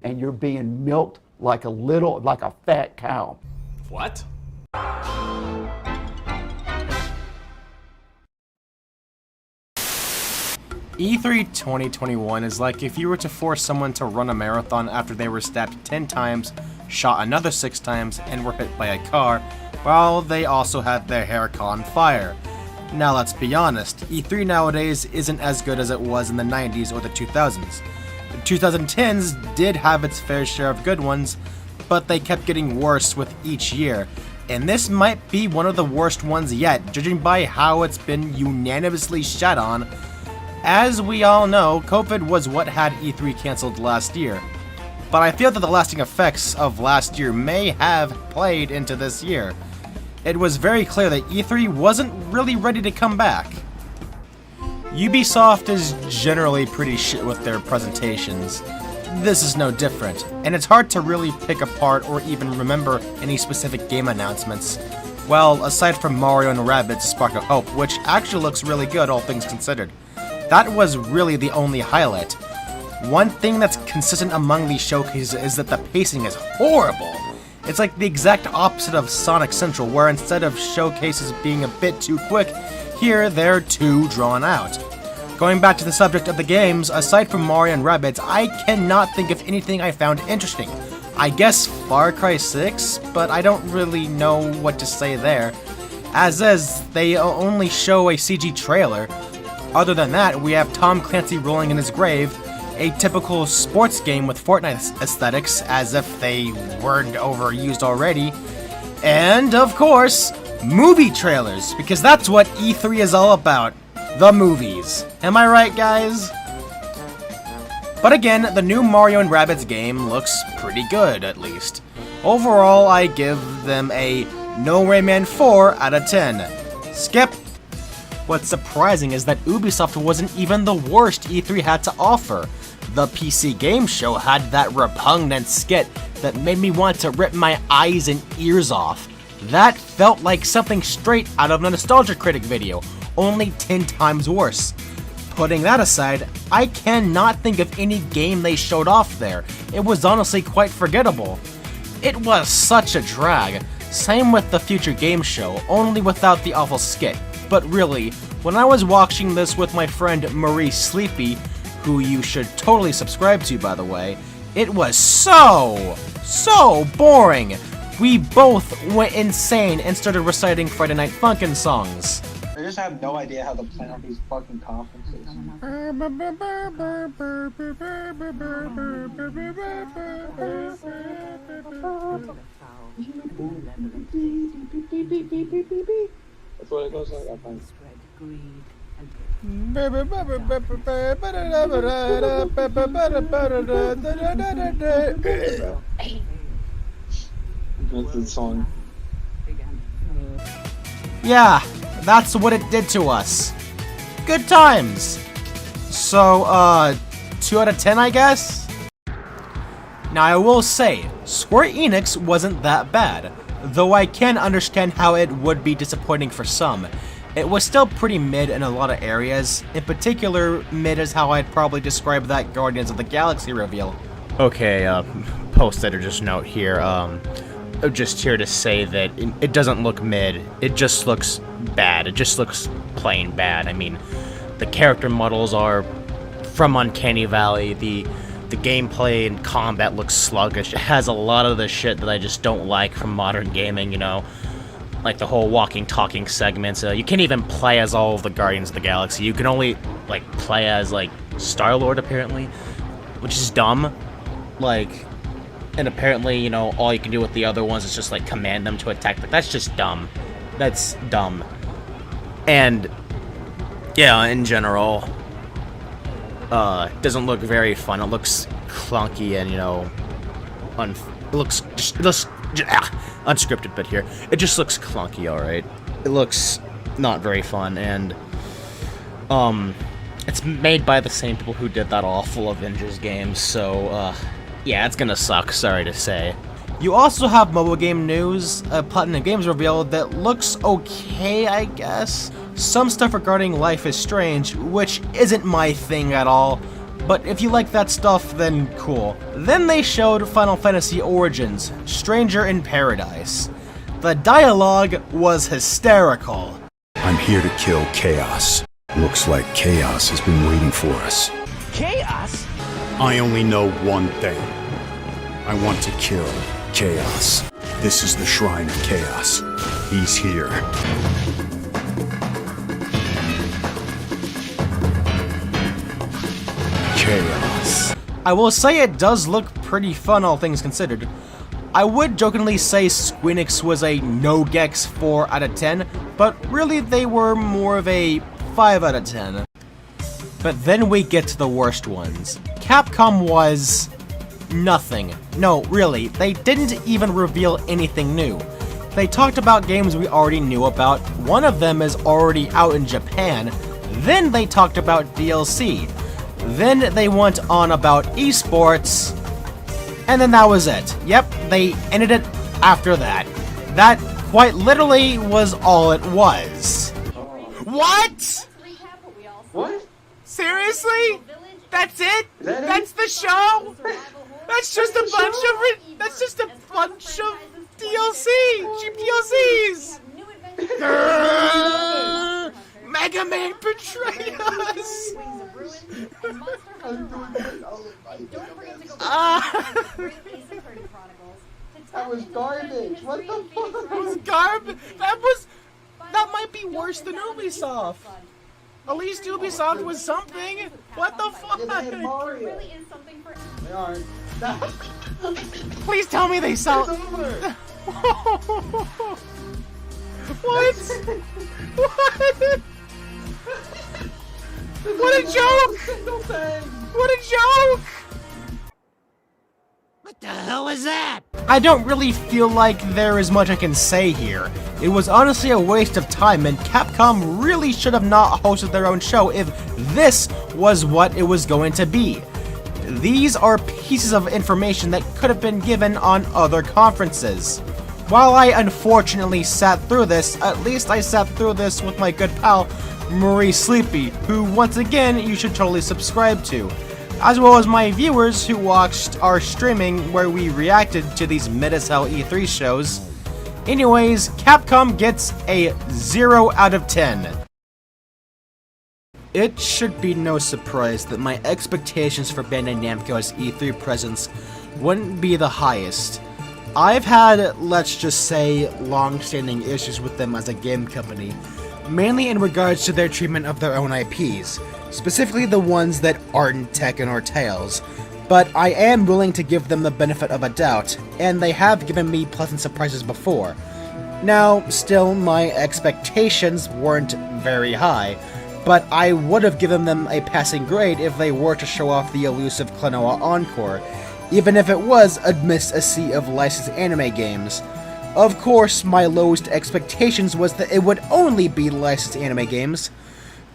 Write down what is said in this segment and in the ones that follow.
and you're being milked like a fat cow. What? E3 2021 is like if you were to force someone to run a marathon after they were stabbed 10 times, shot another 6 times, and were hit by a car, while they also had their hair caught on fire. Now let's be honest, E3 nowadays isn't as good as it was in the 90s or the 2000s. The 2010s did have its fair share of good ones, but they kept getting worse with each year, and this might be one of the worst ones yet, judging by how it's been unanimously shat on. As we all know, COVID was what had E3 cancelled last year, but I feel that the lasting effects of last year may have played into this year. It was very clear that E3 wasn't really ready to come back. Ubisoft is generally pretty shit with their presentations. This is no different, and it's hard to really pick apart or even remember any specific game announcements. Well, aside from Mario and Rabbids Spark of Hope, which actually looks really good all things considered. That was really the only highlight. One thing that's consistent among these showcases is that the pacing is horrible. It's like the exact opposite of Sonic Central, where instead of showcases being a bit too quick, here they're too drawn out. Going back to the subject of the games, aside from Mario and Rabbids, I cannot think of anything I found interesting. I guess Far Cry 6, but I don't really know what to say there. As is, they only show a CG trailer. Other than that, we have Tom Clancy rolling in his grave, a typical sports game with Fortnite aesthetics, as if they weren't overused already, and of course, movie trailers, because that's what E3 is all about, the movies. Am I right, guys? But again, the new Mario and Rabbids game looks pretty good, at least. Overall, I give them a No Rayman 4 out of 10. Skip. What's surprising is that Ubisoft wasn't even the worst E3 had to offer. The PC Game Show had that repugnant skit that made me want to rip my eyes and ears off. That felt like something straight out of a Nostalgia Critic video, only 10 times worse. Putting that aside, I cannot think of any game they showed off there. It was honestly quite forgettable. It was such a drag. Same with the Future Game Show, only without the awful skit. But really, when I was watching this with my friend Marie Sleepy, who you should totally subscribe to, by the way, it was so boring. We both went insane and started reciting Friday Night Funkin' songs. I just have no idea how to plan out these fucking conferences. That's what it goes like, I think. That's the song. Yeah, that's what it did to us. Good times. So, 2 out of 10, I guess? Now, I will say, Square Enix wasn't that bad, though I can understand how it would be disappointing for some. It was still pretty mid in a lot of areas. In particular, mid is how I'd probably describe that Guardians of the Galaxy reveal. Okay, post-editor just note here, just here to say that it doesn't look mid, it just looks bad, it just looks plain bad. I mean, the character models are from Uncanny Valley, the gameplay and combat looks sluggish, it has a lot of the shit that I just don't like from modern gaming, you know, like the whole walking, talking segments. You can't even play as all of the Guardians of the Galaxy, you can only, like, play as, like, Star-Lord, apparently, which is dumb, like... And apparently, you know, all you can do with the other ones is just, like, command them to attack. Like, that's just dumb. That's dumb. And, yeah, in general, it doesn't look very fun. It looks clunky and, you know, it looks unscripted bit here. It just looks clunky, alright? It looks not very fun, and, it's made by the same people who did that awful Avengers game, so, yeah, it's gonna suck, sorry to say. You also have mobile game news, Platinum Games reveal that looks okay, I guess. Some stuff regarding Life is Strange, which isn't my thing at all, but if you like that stuff, then cool. Then they showed Final Fantasy Origins, Stranger in Paradise. The dialogue was hysterical. I'm here to kill Chaos. Looks like Chaos has been waiting for us. Chaos? I only know one thing. I want to kill Chaos. This is the Shrine of Chaos. He's here. Chaos. I will say it does look pretty fun, all things considered. I would jokingly say Squeenix was a no-gex 4 out of 10, but really they were more of a 5 out of 10. But then we get to the worst ones. Capcom was nothing. No, really, they didn't even reveal anything new. They talked about games we already knew about, one of them is already out in Japan, then they talked about DLC, then they went on about esports, and then that was it. Yep, they ended it after that. That, quite literally, was all it was. What? What? Seriously? That's it? that That's it? the show? That's just a bunch of it. That's just a bunch of DLC, GPLCs. Mega Man betrayed us. That was garbage. What the fuck? That was that might be worse than Ubisoft. At least Ubisoft was something. What the They had fuck? Mario. They aren't. Please tell me they sell. It's over. What? What? What a joke! What a joke! What the hell is that? I don't really feel like there is much I can say here. It was honestly a waste of time, and Capcom really should have not hosted their own show if this was what it was going to be. These are pieces of information that could have been given on other conferences. While I unfortunately sat through this, at least I sat through this with my good pal, Marie Sleepy, who once again you should totally subscribe to, as well as my viewers who watched our streaming where we reacted to these mid-as-hell E3 shows. Anyways, Capcom gets a 0 out of 10. It should be no surprise that my expectations for Bandai Namco's E3 presence wouldn't be the highest. I've had, let's just say, long-standing issues with them as a game company, mainly in regards to their treatment of their own IPs, specifically the ones that aren't Tekken or Tails, but I am willing to give them the benefit of a doubt, and they have given me pleasant surprises before. Now, still, my expectations weren't very high, but I would have given them a passing grade if they were to show off the elusive Klonoa Encore, even if it was amidst a sea of licensed anime games. Of course, my lowest expectations was that it would only be licensed anime games,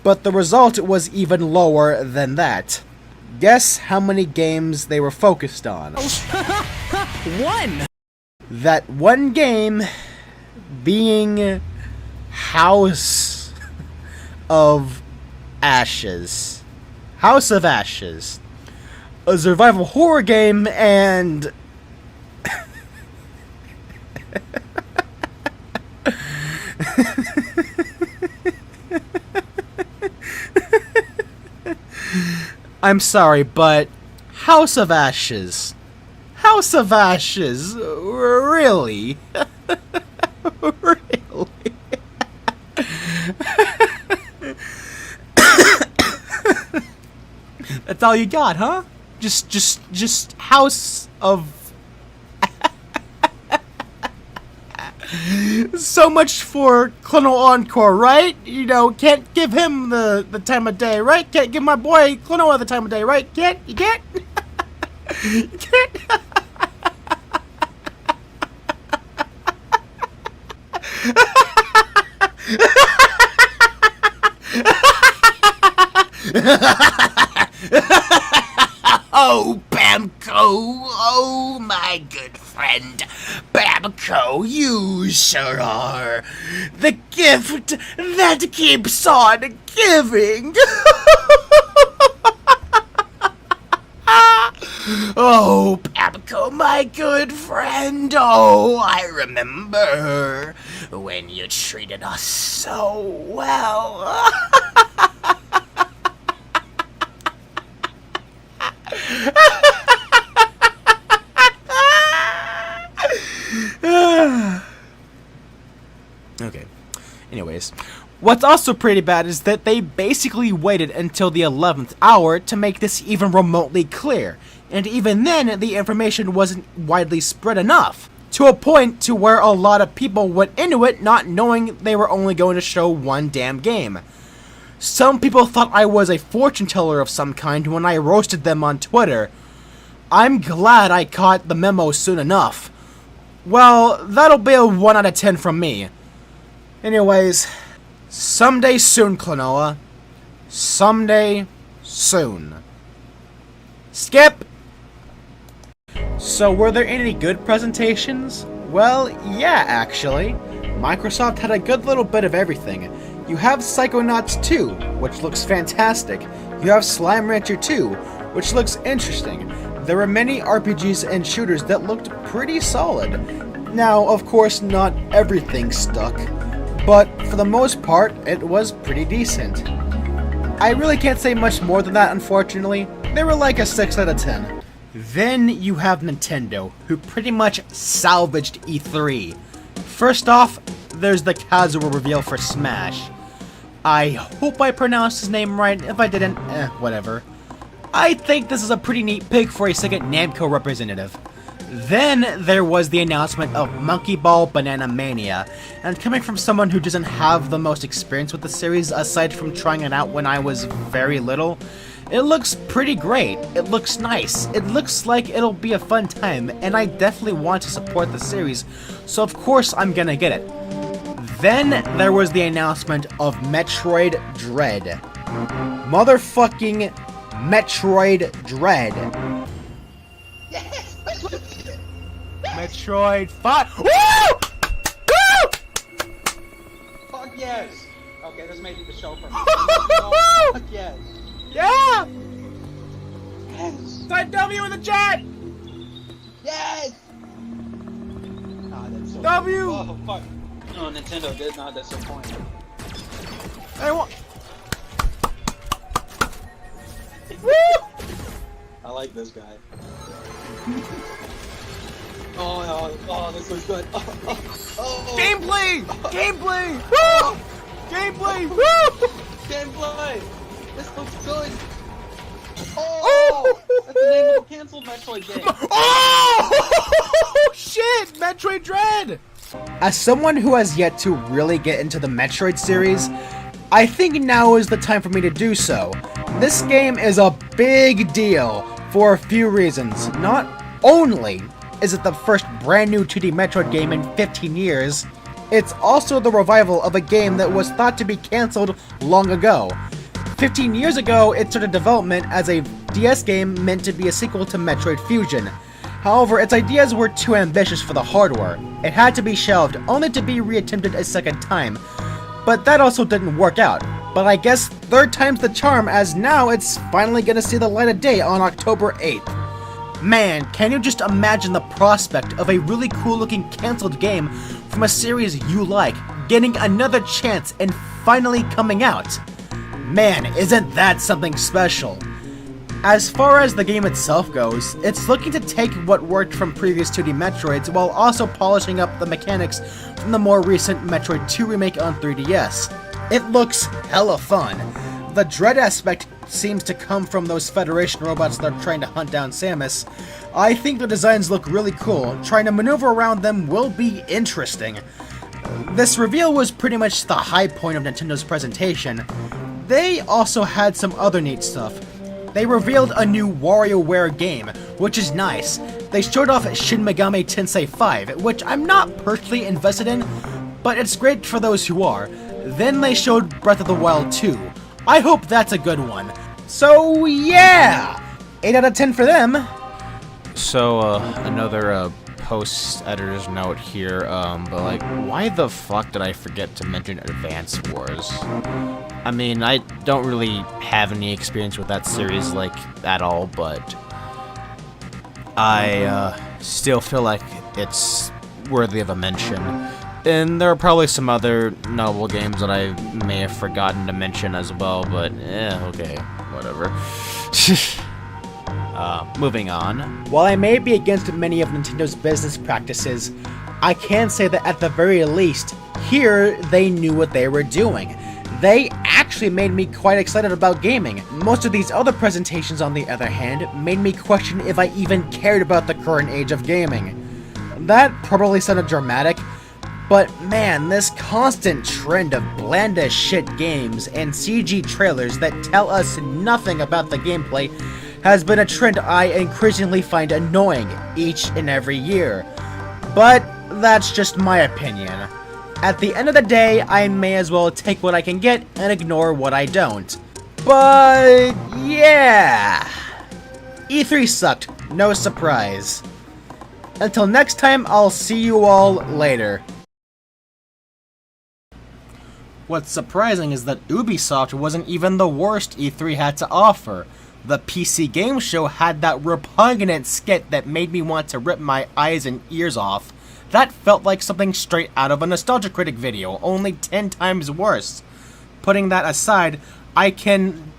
but the result was even lower than that. Guess how many games they were focused on? One! That one game being House of Ashes. House of Ashes. A survival horror game, and I'm sorry, but House of Ashes. House of Ashes? Really? Really? That's all you got, huh? Just House of... So much for Klonoa Encore, right? You know, can't give him the time of day, right? Can't give my boy Klonoa the time of day, right? Can't? You can't? You can't? Oh, Bamco! Oh, my good friend. Bamco, you sure are the gift that keeps on giving. Oh, Babco, my good friend. Oh, I remember when you treated us so well. Okay. Anyways, what's also pretty bad is that they basically waited until the 11th hour to make this even remotely clear, and even then the information wasn't widely spread enough, to a point to where a lot of people went into it not knowing they were only going to show one damn game. Some people thought I was a fortune teller of some kind when I roasted them on Twitter. I'm glad I caught the memo soon enough. Well, that'll be a 1 out of 10 from me. Anyways, someday soon, Klonoa. Someday soon. Skip! So, were there any good presentations? Well, yeah, actually. Microsoft had a good little bit of everything. You have Psychonauts 2, which looks fantastic. You have Slime Rancher 2, which looks interesting. There were many RPGs and shooters that looked pretty solid. Now, of course, not everything stuck, but for the most part, it was pretty decent. I really can't say much more than that, unfortunately. They were like a 6 out of 10. Then you have Nintendo, who pretty much salvaged E3. First off, there's the Kazuo reveal for Smash. I hope I pronounced his name right. If I didn't, whatever. I think this is a pretty neat pick for a second Namco representative. Then there was the announcement of Monkey Ball Banana Mania, and coming from someone who doesn't have the most experience with the series aside from trying it out when I was very little, it looks pretty great. It looks nice. It looks like it'll be a fun time, and I definitely want to support the series, so of course I'm gonna get it. Then there was the announcement of Metroid Dread. Motherfucking Metroid Dread. Yes! Metroid 5. Woo! Woo! Fuck yes! Okay, this made the show for me. Oh, fuck yes! Yeah! Yes! Type W in the chat! Yes! Ah, that's so W! Oh, fuck. No, Nintendo did not disappoint. I want. Woo! I like this guy. Oh, this looks good. Oh. Gameplay! Gameplay! Woo! Gameplay! Woo! Gameplay! This looks good! Oh! That's the name of the canceled Metroid game! Oh! Shit! Metroid Dread! As someone who has yet to really get into the Metroid series, I think now is the time for me to do so. This game is a big deal for a few reasons. Not only is it the first brand new 2D Metroid game in 15 years, it's also the revival of a game that was thought to be cancelled long ago. 15 years ago, it started development as a DS game meant to be a sequel to Metroid Fusion. However, its ideas were too ambitious for the hardware. It had to be shelved, only to be reattempted a second time. But that also didn't work out. But I guess third time's the charm, as now it's finally gonna see the light of day on October 8th. Man, can you just imagine the prospect of a really cool looking cancelled game from a series you like getting another chance and finally coming out? Man, isn't that something special? As far as the game itself goes, it's looking to take what worked from previous 2D Metroids while also polishing up the mechanics from the more recent Metroid 2 remake on 3DS. It looks hella fun. The Dread aspect seems to come from those Federation robots that are trying to hunt down Samus. I think the designs look really cool. Trying to maneuver around them will be interesting. This reveal was pretty much the high point of Nintendo's presentation. They also had some other neat stuff. They revealed a new WarioWare game, which is nice. They showed off Shin Megami Tensei 5, which I'm not personally invested in, but it's great for those who are. Then they showed Breath of the Wild 2. I hope that's a good one. So yeah! 8 out of 10 for them. So, another, post-editor's note here, but like, why the fuck did I forget to mention Advance Wars? I mean, I don't really have any experience with that series, like, at all, but I still feel like it's worthy of a mention. And there are probably some other notable games that I may have forgotten to mention as well, but okay, whatever. Moving on. While I may be against many of Nintendo's business practices, I can say that at the very least, here they knew what they were doing. They actually made me quite excited about gaming. Most of these other presentations, on the other hand, made me question if I even cared about the current age of gaming. That probably sounded dramatic, but man, this constant trend of bland as shit games and CG trailers that tell us nothing about the gameplay has been a trend I increasingly find annoying each and every year. But that's just my opinion. At the end of the day, I may as well take what I can get and ignore what I don't. But yeah, E3 sucked, no surprise. Until next time, I'll see you all later. What's surprising is that Ubisoft wasn't even the worst E3 had to offer. The PC Game Show had that repugnant skit that made me want to rip my eyes and ears off. That felt like something straight out of a Nostalgia Critic video, only 10 times worse. Putting that aside, I can...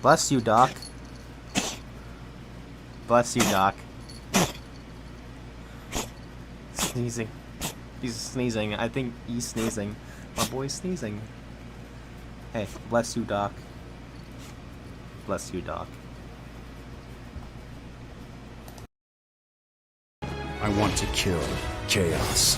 Bless you, Doc. Bless you, Doc. Sneezing. He's sneezing. I think he's sneezing. My boy's sneezing. Hey, bless you, Doc. Bless you, Doc. I want to kill chaos.